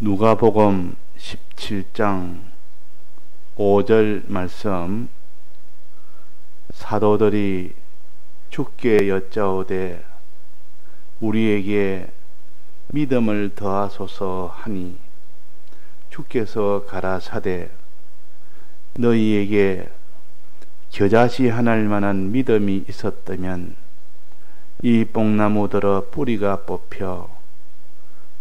누가복음 17장 5절 말씀, 사도들이 주께 여짜오되 우리에게 믿음을 더하소서 하니 주께서 가라사대 너희에게 겨자씨 하나일 만한 믿음이 있었다면 이 뽕나무들어 뿌리가 뽑혀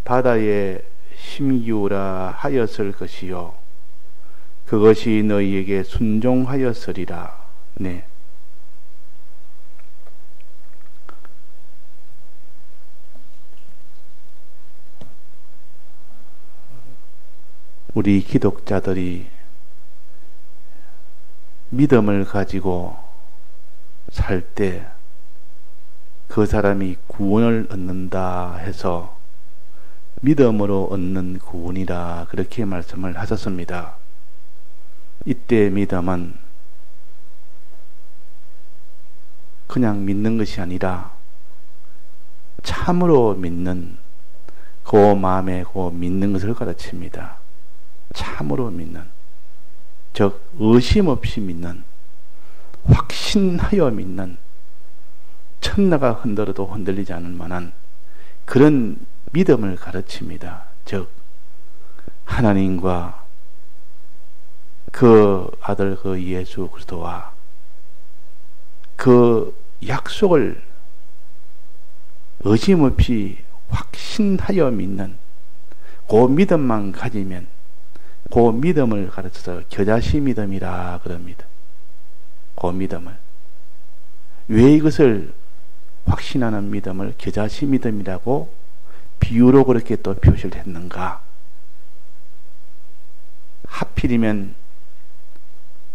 바다에 심기우라 하였을 것이요 그것이 너희에게 순종하였으리라. 네. 우리 기독자들이 믿음을 가지고 살 때 그 사람이 구원을 얻는다 해서 믿음으로 얻는 구원이라 그렇게 말씀을 하셨습니다. 이때 믿음은 그냥 믿는 것이 아니라 참으로 믿는 그 마음에 그 믿는 것을 가르칩니다. 참으로 믿는, 즉 의심 없이 믿는, 확신하여 믿는, 천나가 흔들어도 흔들리지 않을 만한 그런 믿음을 가르칩니다. 즉 하나님과 그 아들 그 예수 그리스도와 그 약속을 의심 없이 확신하여 믿는 그 믿음만 가지면 그 믿음을 가르쳐서 겨자씨 믿음이라 그럽니다. 그 믿음을. 왜 이것을 확신하는 믿음을 겨자씨 믿음이라고 비유로 그렇게 또 표시를 했는가? 하필이면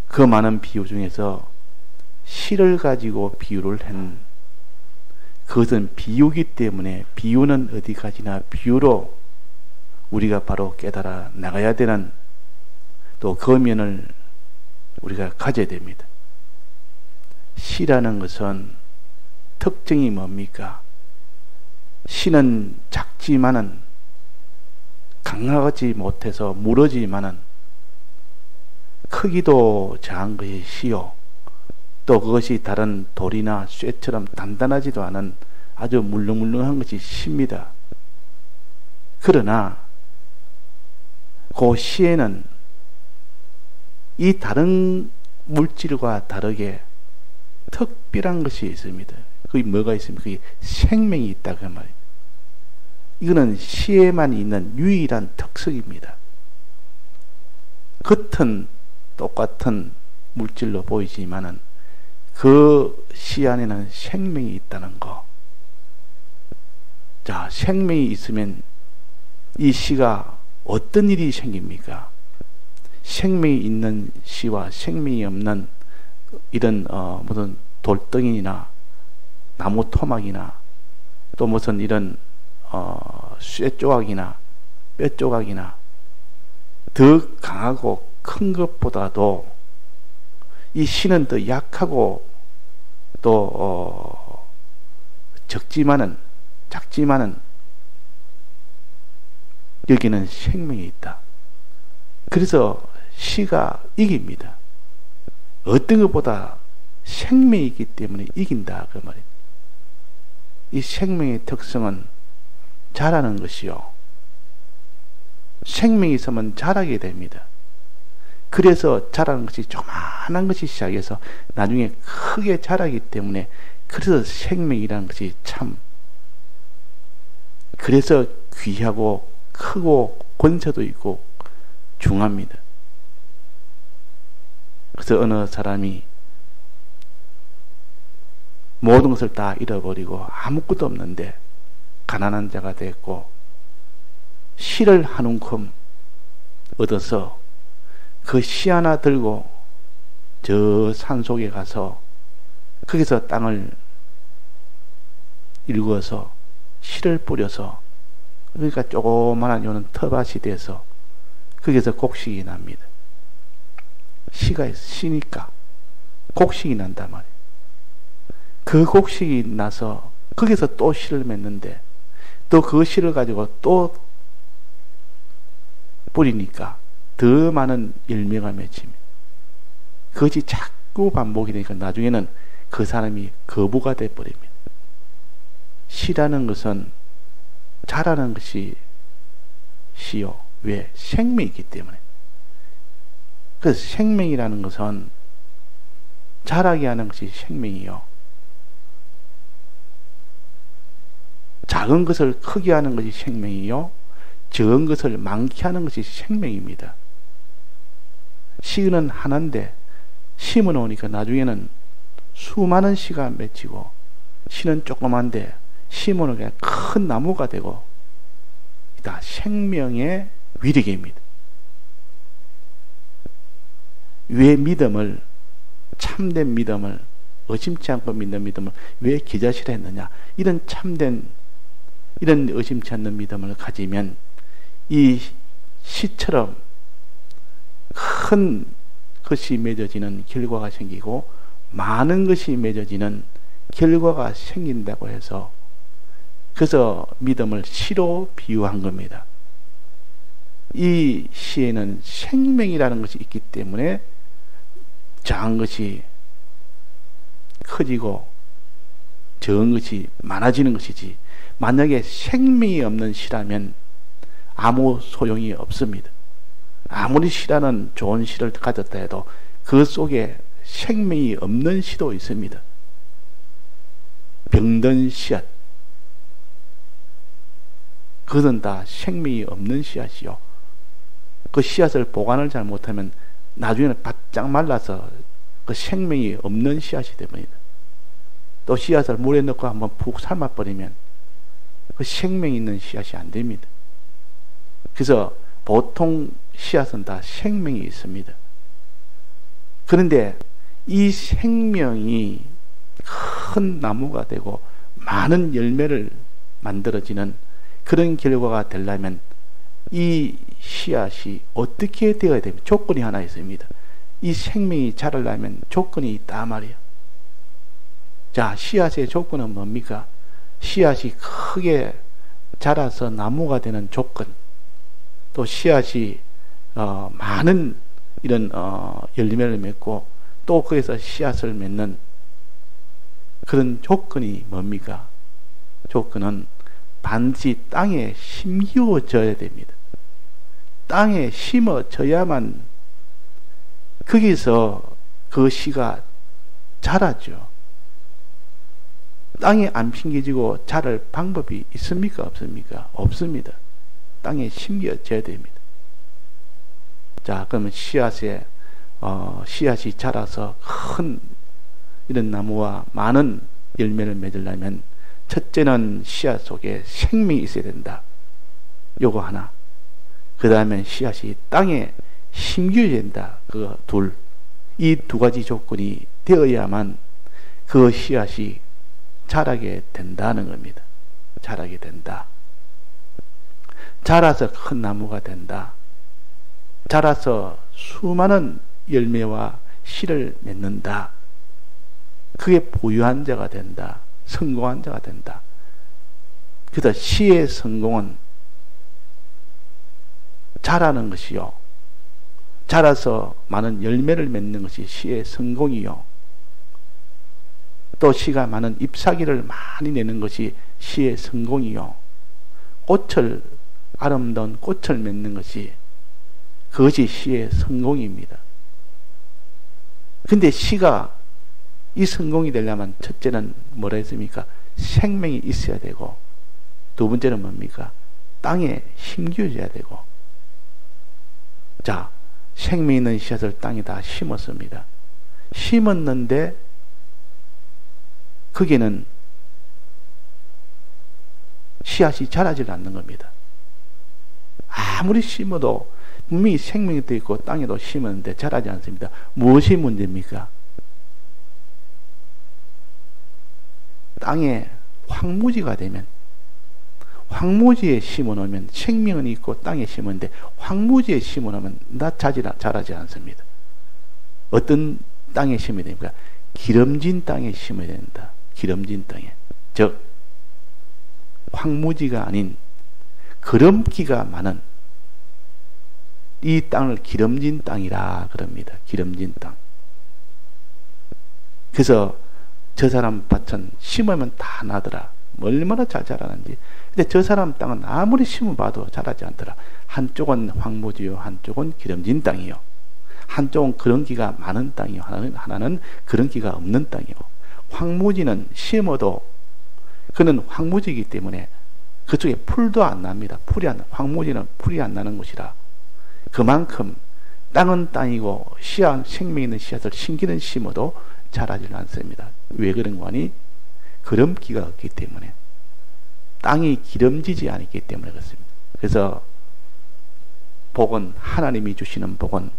그 많은 비유 중에서 씨를 가지고 비유를 한, 그것은 비유기 때문에 비유는 어디까지나 비유로 우리가 바로 깨달아 나가야 되는 또 그 면을 우리가 가져야 됩니다. 씨라는 것은 특징이 뭡니까? 씨는 작지만은 강하지 못해서 무르지만은 크기도 작은 것이 씨요, 또 그것이 다른 돌이나 쇠처럼 단단하지도 않은 아주 물렁물렁한 것이 씨입니다. 그러나 그 씨에는 이 다른 물질과 다르게 특별한 것이 있습니다. 그게 뭐가 있습니까? 그게 생명이 있다 그 말이에요. 이거는 씨에만 있는 유일한 특성입니다. 겉은 똑같은 물질로 보이지만은 그 씨 안에는 생명이 있다는 거. 자, 생명이 있으면 이 씨가 어떤 일이 생깁니까? 생명이 있는 씨와 생명이 없는 이런 무슨 돌덩이나 나무 토막이나 또 무슨 이런 쇠 조각이나 뼈 조각이나 더 강하고 큰 것보다도 이 씨는 더 약하고 또 작지만은 여기는 생명이 있다. 그래서 씨가 이깁니다. 어떤 것보다 생명이 있기 때문에 이긴다 그 말이에요. 이 생명의 특성은 자라는 것이요, 생명이 있으면 자라게 됩니다. 그래서 자라는 것이 조그마한 것이 시작해서 나중에 크게 자라기 때문에, 그래서 생명이라는 것이 참, 그래서 귀하고 크고 권세도 있고 중합니다. 그래서 어느 사람이 모든 것을 다 잃어버리고 아무것도 없는데 가난한 자가 됐고 씨를 한 움큼 얻어서 그 씨 하나 들고 저 산속에 가서 거기서 땅을 일구어서 씨를 뿌려서, 그러니까 조그만한 요는 텃밭이 돼서 거기서 곡식이 납니다. 씨가 씨니까 곡식이 난단 말이에요. 그 곡식이 나서 거기서 또 씨를 맺는데 또 그 씨를 가지고 또 뿌리니까 더 많은 열매가 맺힙니다. 그것이 자꾸 반복이 되니까 나중에는 그 사람이 거부가 되어버립니다. 씨라는 것은 자라는 것이 씨요. 왜? 생명이기 때문에. 그래서 생명이라는 것은 자라게 하는 것이 생명이요. 작은 것을 크게 하는 것이 생명이요. 적은 것을 많게 하는 것이 생명입니다. 씨는 하나인데 심어 놓으니까 나중에는 수많은 씨가 맺히고, 씨는 조그만데 심어 놓으니까 큰 나무가 되고, 다 생명의 위력입니다. 왜 믿음을, 참된 믿음을, 의심치 않고 믿는 믿음을 왜 기자실에 했느냐? 이런 참된, 이런 의심치 않는 믿음을 가지면 이 씨처럼 큰 것이 맺어지는 결과가 생기고, 많은 것이 맺어지는 결과가 생긴다고 해서, 그래서 믿음을 씨로 비유한 겁니다. 이 씨에는 생명이라는 것이 있기 때문에 작은 것이 커지고 적은 것이 많아지는 것이지, 만약에 생명이 없는 씨라면 아무 소용이 없습니다. 아무리 씨라는 좋은 씨를 가졌다 해도 그 속에 생명이 없는 씨도 있습니다. 병든 씨앗, 그것은 다 생명이 없는 씨앗이요. 그 씨앗을 보관을 잘못하면 나중에는 바짝 말라서 그 생명이 없는 씨앗이 됩니다. 또 씨앗을 물에 넣고 한번 푹 삶아버리면 그 생명이 있는 씨앗이 안 됩니다. 그래서 보통 씨앗은 다 생명이 있습니다. 그런데 이 생명이 큰 나무가 되고 많은 열매를 만들어지는 그런 결과가 되려면 이 씨앗이 어떻게 되어야 됩니까? 조건이 하나 있습니다. 이 생명이 자라려면 조건이 있다 말이야. 자, 씨앗의 조건은 뭡니까? 씨앗이 크게 자라서 나무가 되는 조건, 또 씨앗이 많은 이런 열매를 맺고 또 거기서 씨앗을 맺는 그런 조건이 뭡니까? 조건은 반드시 땅에 심기워져야 됩니다. 땅에 심어져야만 거기서 그 씨가 자라죠. 땅에 안 심겨지고 자랄 방법이 있습니까? 없습니까? 없습니다. 땅에 심겨져야 됩니다. 자, 그러면 씨앗이 자라서 큰 이런 나무와 많은 열매를 맺으려면 첫째는 씨앗 속에 생명이 있어야 된다. 요거 하나. 그 다음에 씨앗이 땅에 심겨야 된다. 그 둘. 이 두 가지 조건이 되어야만 그 씨앗이 자라게 된다는 겁니다. 자라게 된다. 자라서 큰 나무가 된다. 자라서 수많은 열매와 씨를 맺는다. 그게 부유한 자가 된다. 성공한 자가 된다. 그래서 씨의 성공은 자라는 것이요. 자라서 많은 열매를 맺는 것이 씨의 성공이요. 또 씨가 많은 잎사귀를 많이 내는 것이 씨의 성공이요. 아름다운 꽃을 맺는 것이 그것이 씨의 성공입니다. 근데 씨가 이 성공이 되려면 첫째는 뭐라 했습니까? 생명이 있어야 되고, 두 번째는 뭡니까? 땅에 심겨져야 되고. 자, 생명 있는 씨앗을 땅에다 심었습니다. 심었는데 거기는 씨앗이 자라질 않는 겁니다. 아무리 심어도 분명히 생명이 되어 있고 땅에도 심었는데 자라지 않습니다. 무엇이 문제입니까? 땅에 황무지가 되면, 황무지에 심어놓으면 생명은 있고 땅에 심었는데 황무지에 심어놓으면 자라지 않습니다. 어떤 땅에 심어야 됩니까? 기름진 땅에 심어야 된다. 기름진 땅에. 즉 황무지가 아닌 기름기가 많은 이 땅을 기름진 땅이라 그럽니다. 기름진 땅. 그래서 저 사람 밭은 심으면 다 나더라. 얼마나 잘 자라는지. 근데 저 사람 땅은 아무리 심어봐도 자라지 않더라. 한쪽은 황무지요, 한쪽은 기름진 땅이요. 한쪽은 그런기가 많은 땅이요, 하나는 그런기가 없는 땅이요. 황무지는 심어도 그는 황무지이기 때문에 그쪽에 풀도 안 납니다. 황무지는 풀이 안 나는 곳이라. 그만큼 땅은 땅이고 생명 있는 씨앗을 심기는 심어도 자라질 않습니다. 왜 그런 거니? 기름기가 없기 때문에, 땅이 기름지지 않기 때문에 그렇습니다. 그래서 복은, 하나님이 주시는 복은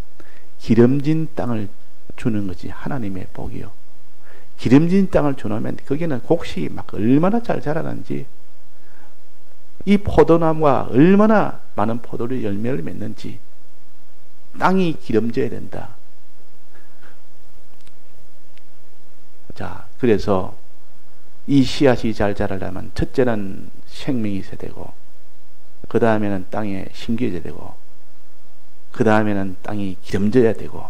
기름진 땅을 주는 것이 하나님의 복이요. 기름진 땅을 주놓으면 거기는 곡식이 막 얼마나 잘 자라는지, 이 포도나무가 얼마나 많은 포도를 열매를 맺는지, 땅이 기름져야 된다. 자, 그래서 이 씨앗이 잘 자라려면 첫째는 생명이 있어야 되고, 그 다음에는 땅에 심겨야 되고, 그 다음에는 땅이 기름져야 되고,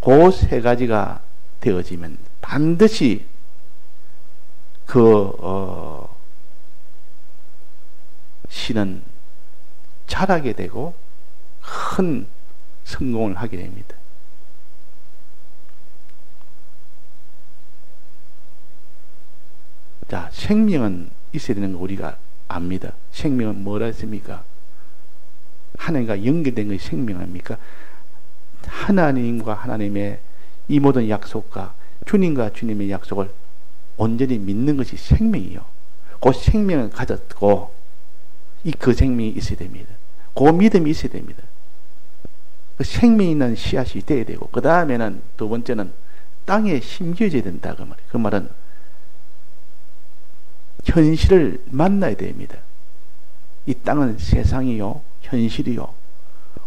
그 세 가지가 되어지면 반드시 씨는 자라게 되고 큰 성공을 하게 됩니다. 자, 생명은 있어야 되는 거 우리가 압니다. 생명은 뭐라 했습니까? 하나님과 연결된 것이 생명입니까? 하나님과 하나님의 이 모든 약속과 주님과 주님의 약속을 온전히 믿는 것이 생명이요. 그 생명을 가졌고 그 생명이 있어야 됩니다. 그 믿음이 있어야 됩니다. 그 생명 있는 씨앗이 돼야 되고, 그 다음에는 두 번째는 땅에 심겨져야 된다. 그 말이에요. 그 말은 현실을 만나야 됩니다. 이 땅은 세상이요, 현실이요.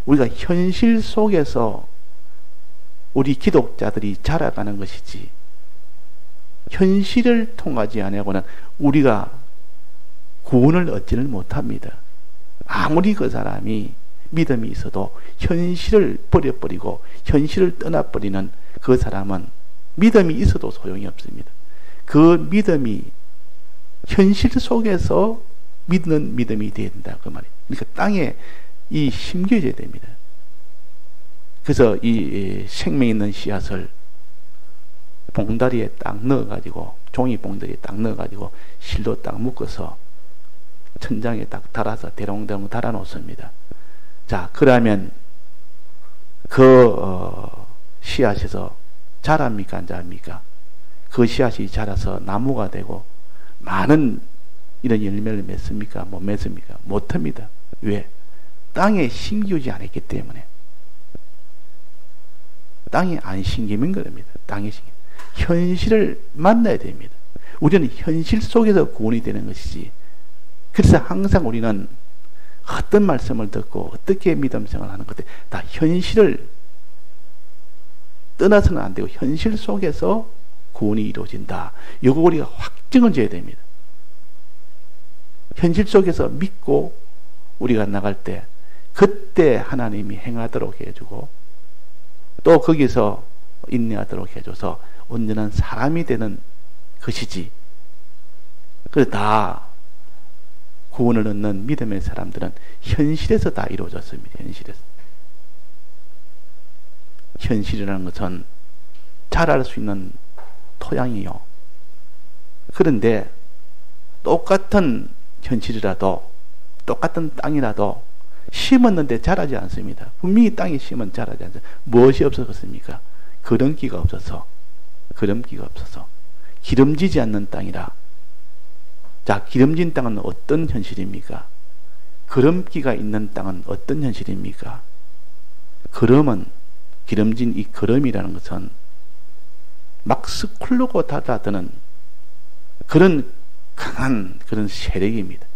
우리가 현실 속에서 우리 기독자들이 자라가는 것이지, 현실을 통하지 않고는 우리가 구원을 얻지는 못합니다. 아무리 그 사람이 믿음이 있어도 현실을 버려버리고 현실을 떠나버리는 그 사람은 믿음이 있어도 소용이 없습니다. 그 믿음이 현실 속에서 믿는 믿음이 되어야 된다. 그 말이에요. 그러니까 땅에 이 심겨져야 됩니다. 그래서 이 생명 있는 씨앗을 봉다리에 딱 넣어가지고, 종이 봉다리에 딱 넣어가지고 실로 딱 묶어서 천장에 딱 달아서 대롱대롱 달아 놓습니다. 자, 그러면 씨앗에서 자랍니까, 안 자랍니까? 그 씨앗이 자라서 나무가 되고 많은 이런 열매를 맺습니까? 못 맺습니까? 못합니다. 왜? 땅에 심기지 않았기 때문에. 땅이 안 심기면 그럽니다. 땅에 심기. 현실을 만나야 됩니다. 우리는 현실 속에서 구원이 되는 것이지. 그래서 항상 우리는 어떤 말씀을 듣고 어떻게 믿음 생활을 하는 것들 다 현실을 떠나서는 안 되고 현실 속에서 구원이 이루어진다. 이거 우리가 확증을 줘야 됩니다. 현실 속에서 믿고 우리가 나갈 때 그때 하나님이 행하도록 해주고 또 거기서 인내하도록 해줘서 온전한 사람이 되는 것이지. 그래서 다 구원을 얻는 믿음의 사람들은 현실에서 다 이루어졌습니다. 현실에서. 현실이라는 것은 자랄 수 있는 토양이요. 그런데 똑같은 현실이라도 똑같은 땅이라도 심었는데 자라지 않습니다. 분명히 땅에 심은 자라지 않습니다. 무엇이 없었습니까? 기름기가 없어서 기름지지 않는 땅이라. 자, 기름진 땅은 어떤 현실입니까? 기름기가 있는 땅은 어떤 현실입니까? 기름진 이 기름이라는 것은 막 스쿨르고 닫아드는 그런 강한 그런 세력입니다.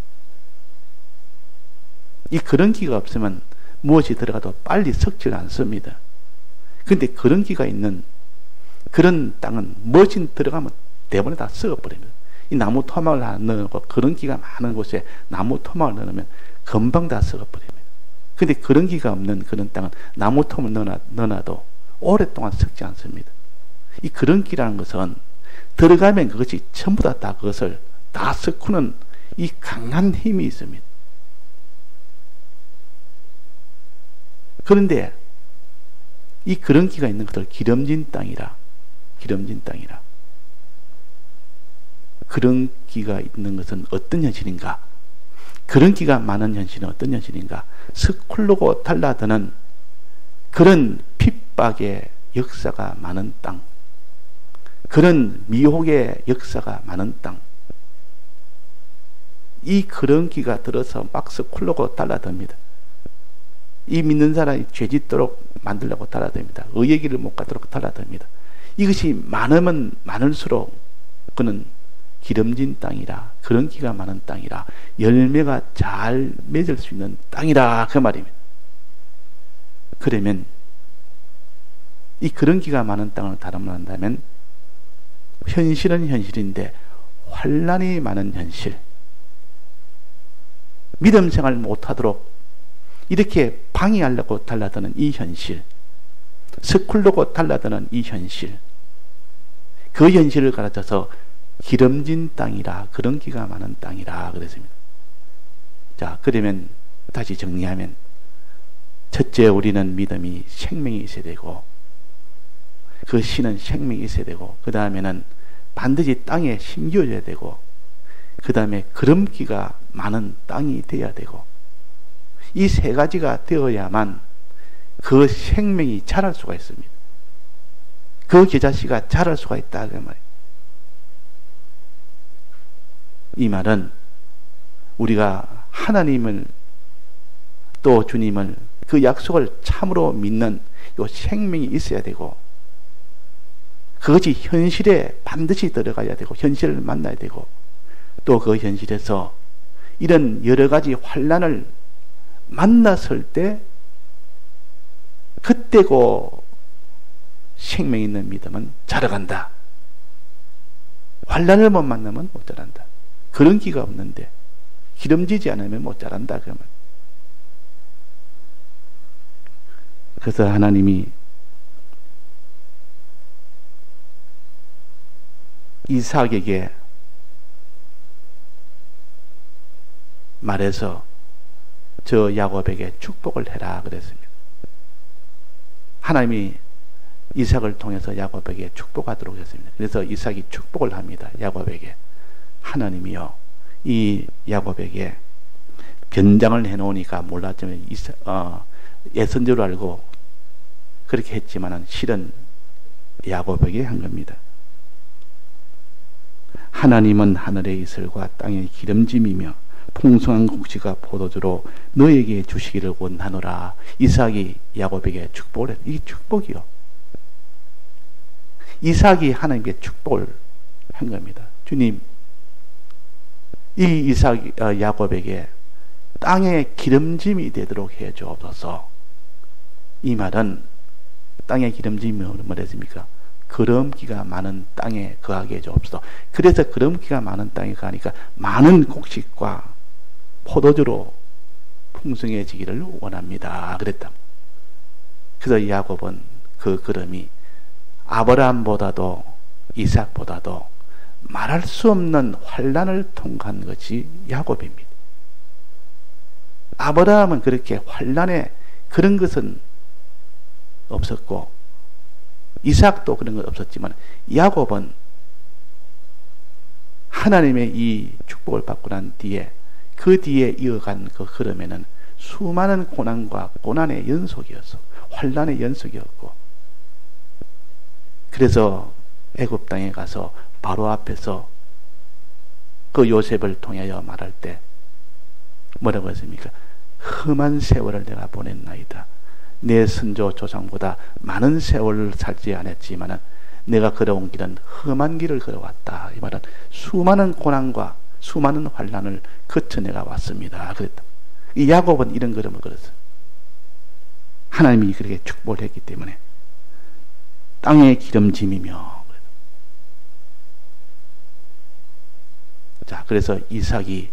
이 기름기가 없으면 무엇이 들어가도 빨리 썩지 않습니다. 그런데 기름기가 있는 그런 땅은 무엇이 들어가면 대부분 다 썩어버립니다. 이 나무 토막을 하나 넣고 기름기가 많은 곳에 나무 토막을 넣으면 금방 다 썩어버립니다. 근데 그런 기가 없는 그런 땅은 나무톱을 넣어놔도 오랫동안 썩지 않습니다. 이 그런 기라는 것은 들어가면 그것이 전부 다 그것을 다 섞는 이 강한 힘이 있습니다. 그런데 이 그런 기가 있는 것을 기름진 땅이라. 그런 기가 있는 것은 어떤 현실인가? 그런 기가 많은 현실은 어떤 현실인가? 스쿨르고 달라드는 그런 핍박의 역사가 많은 땅, 그런 미혹의 역사가 많은 땅, 이 그런 기가 들어서 막 스쿨르고 달라듭니다. 이 믿는 사람이 죄짓도록 만들려고 달라듭니다. 의의 길을 못 가도록 달라듭니다. 이것이 많으면 많을수록 그는 기름진 땅이라, 그런 기가 많은 땅이라, 열매가 잘 맺을 수 있는 땅이라, 그 말입니다. 그러면 이 그런 기가 많은 땅을 다름을 한다면 현실은 현실인데 환난이 많은 현실, 믿음 생활 못하도록 이렇게 방해하려고 달라드는 이 현실, 스쿨르고 달라드는 이 현실, 그 현실을 가르쳐서 기름진 땅이라, 그런 기가 많은 땅이라 그랬습니다. 자, 그러면 다시 정리하면, 첫째, 우리는 믿음이 생명이 있어야 되고, 그 씨는 생명이 있어야 되고, 그 다음에는 반드시 땅에 심겨져야 되고, 그 다음에 기름기가 많은 땅이 되어야 되고, 이 세 가지가 되어야만 그 생명이 자랄 수가 있습니다. 그 겨자씨가 자랄 수가 있다, 그 말이에요. 이 말은 우리가 하나님을 또 주님을, 그 약속을 참으로 믿는 요 생명이 있어야 되고, 그것이 현실에 반드시 들어가야 되고, 현실을 만나야 되고, 또 그 현실에서 이런 여러 가지 환난을 만났을 때 그때고 생명 있는 믿음은 자라간다. 환난을 못 만나면 못 자란다. 그런 기가 없는데 기름지지 않으면 못 자란다. 그러면 그래서 하나님이 이삭에게 말해서 저 야곱에게 축복을 해라 그랬습니다. 하나님이 이삭을 통해서 야곱에게 축복하도록 했습니다. 그래서 이삭이 축복을 합니다. 야곱에게. 하나님이요, 이 야곱에게 변장을 해놓으니까 몰랐지만 애쓴 줄 알고 그렇게 했지만 실은 야곱에게 한 겁니다. 하나님은 하늘의 이슬과 땅의 기름짐이며 풍성한 곡식과 포도주로 너에게 주시기를 원하노라. 이삭이 야곱에게 축복을 했다. 이게 축복이요. 이삭이 하나님께 축복을 한 겁니다. 주님, 이 야곱에게 땅의 기름짐이 되도록 해 주옵소서. 이 말은 땅의 기름짐이 뭐랬습니까? 기름기가 많은 땅에 거하게 해 주옵소서. 그래서 기름기가 많은 땅에 가니까 많은 곡식과 포도주로 풍성해지기를 원합니다. 그랬다. 그래서 야곱은 그 기름이 아브라함보다도 이삭보다도 말할 수 없는 환난을 통과한 것이 야곱입니다. 아브라함은 그렇게 환난에 그런 것은 없었고 이삭도 그런 것 없었지만 야곱은 하나님의 이 축복을 받고 난 뒤에 그 뒤에 이어간 그 흐름에는 수많은 고난과 고난의 연속이었어. 환난의 연속이었고, 그래서 애굽 땅에 가서 바로 앞에서 그 요셉을 통하여 말할 때 뭐라고 했습니까? 험한 세월을 내가 보냈나이다. 내 선조 조상보다 많은 세월을 살지 않았지만은 내가 걸어온 길은 험한 길을 걸어왔다. 이 말은 수많은 고난과 수많은 환난을 거쳐 내가 왔습니다. 그랬다. 이 야곱은 이런 걸음을 걸었어요. 하나님이 그렇게 축복을 했기 때문에 땅의 기름짐이며. 자, 그래서 이삭이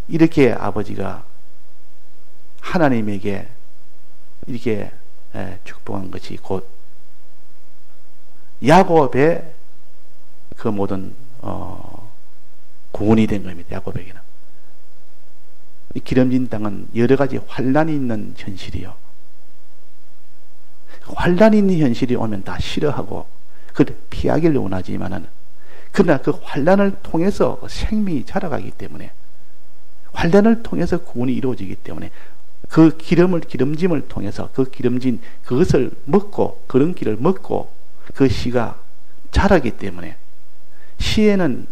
이렇게 아버지가 하나님에게 이렇게 축복한 것이 곧 야곱의 그 모든 구원이 된 겁니다. 야곱에게는. 이 기름진 땅은 여러 가지 환란이 있는 현실이요. 환란이 있는 현실이 오면 다 싫어하고 그걸 피하기를 원하지만은, 그러나 그 환란을 통해서 생명이 자라가기 때문에, 환란을 통해서 구원이 이루어지기 때문에 그 기름짐을 통해서 그 기름진 그것을 먹고, 그런 길을 먹고 그 씨가 자라기 때문에, 씨에는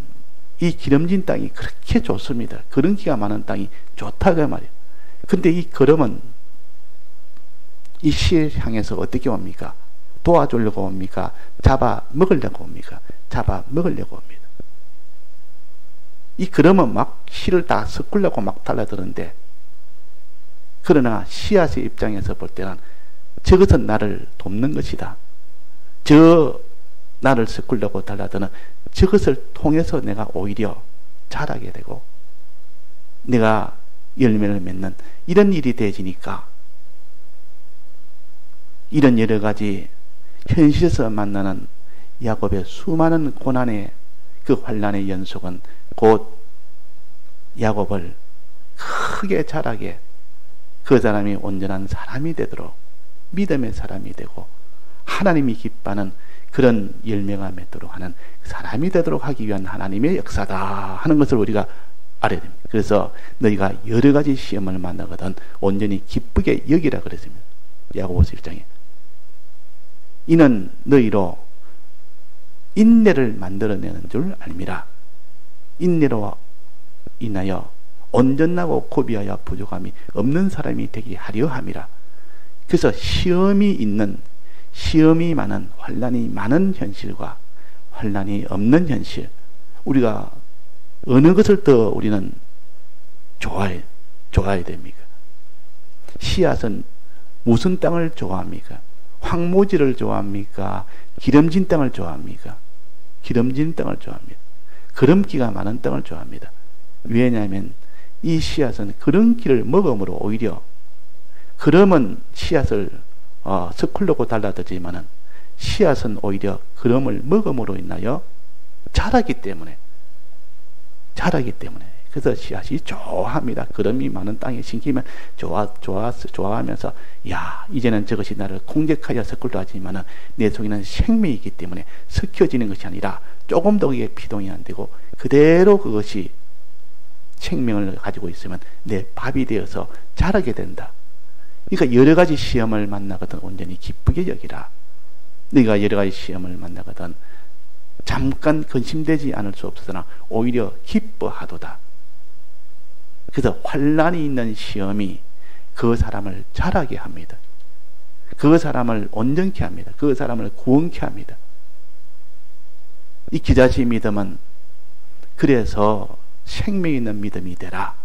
이 기름진 땅이 그렇게 좋습니다. 그런 기가 많은 땅이 좋다고 말이에요. 근데 이 걸음은 이 씨를 향해서 어떻게 옵니까? 도와주려고 옵니까? 잡아 먹으려고 옵니까? 잡아 먹으려고 옵니다. 이 걸음은 막 씨를 다 섞으려고 막 달라드는데, 그러나 씨앗의 입장에서 볼 때는 저것은 나를 돕는 것이다. 저 나를 섞으려고 달라드는 저것을 통해서 내가 오히려 자라게 되고 내가 열매를 맺는 이런 일이 되어지니까, 이런 여러 가지 현실에서 만나는 야곱의 수많은 고난의 그 환난의 연속은 곧 야곱을 크게 자라게, 그 사람이 온전한 사람이 되도록, 믿음의 사람이 되고 하나님이 기뻐하는 그런 열매가 맺도록 하는 사람이 되도록 하기 위한 하나님의 역사다 하는 것을 우리가 알아야 됩니다. 그래서 너희가 여러 가지 시험을 만나거든 온전히 기쁘게 여기라 그랬습니다. 야고보서 1장에. 이는 너희로 인내를 만들어내는 줄 알미라. 인내로 인하여 온전하고 고비하여 부족함이 없는 사람이 되게 하려 함이라. 그래서 시험이 많은, 환난이 많은 현실과 환난이 없는 현실, 우리가 어느 것을 더 우리는 좋아해야 됩니까? 씨앗은 무슨 땅을 좋아합니까? 황무지를 좋아합니까? 기름진 땅을 좋아합니까? 기름진 땅을 좋아합니다. 기름기가 많은 땅을 좋아합니다. 왜냐하면 이 씨앗은 그런 길을 먹음으로 오히려, 그럼은 씨앗을 섞으려고 달라들지만은 씨앗은 오히려 그럼을 먹음으로 인하여 자라기 때문에 그래서 씨앗이 좋아합니다. 그럼이 많은 땅에 심기면 좋아하면서, 야, 이제는 저것이 나를 공격하여 섞으려 하지만은 내 속에는 생명이 있기 때문에 섞여지는 것이 아니라 조금 더 이게 피동이 안 되고 그대로 그것이 생명을 가지고 있으면 내 밥이 되어서 자라게 된다. 그러니까 여러 가지 시험을 만나거든 온전히 기쁘게 여기라. 네가 여러 가지 시험을 만나거든 잠깐 근심되지 않을 수 없으나 오히려 기뻐하도다. 그래서 환난이 있는 시험이 그 사람을 자라게 합니다. 그 사람을 온전케 합니다. 그 사람을 구원케 합니다. 이 기자시 믿음은 그래서 생명 있는 믿음이 되라.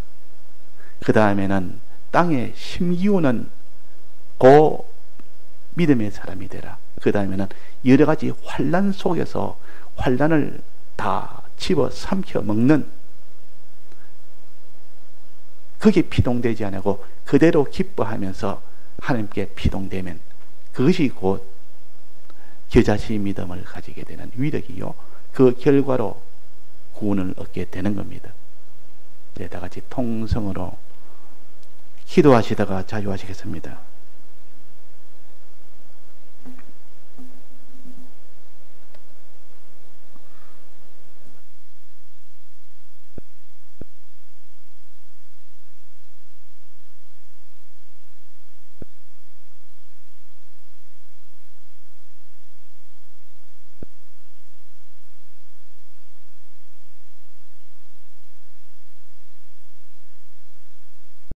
그 다음에는 땅에 심기우는 고 믿음의 사람이 되라. 그 다음에는 여러 가지 환난 속에서 환난을 다 집어 삼켜 먹는, 그게 피동되지 않고 그대로 기뻐하면서 하나님께 피동되면 그것이 곧 겨자씨 믿음을 가지게 되는 위력이요, 그 결과로 구원을 얻게 되는 겁니다. 네, 다 같이 통성으로 기도하시다가 자유하시겠습니다.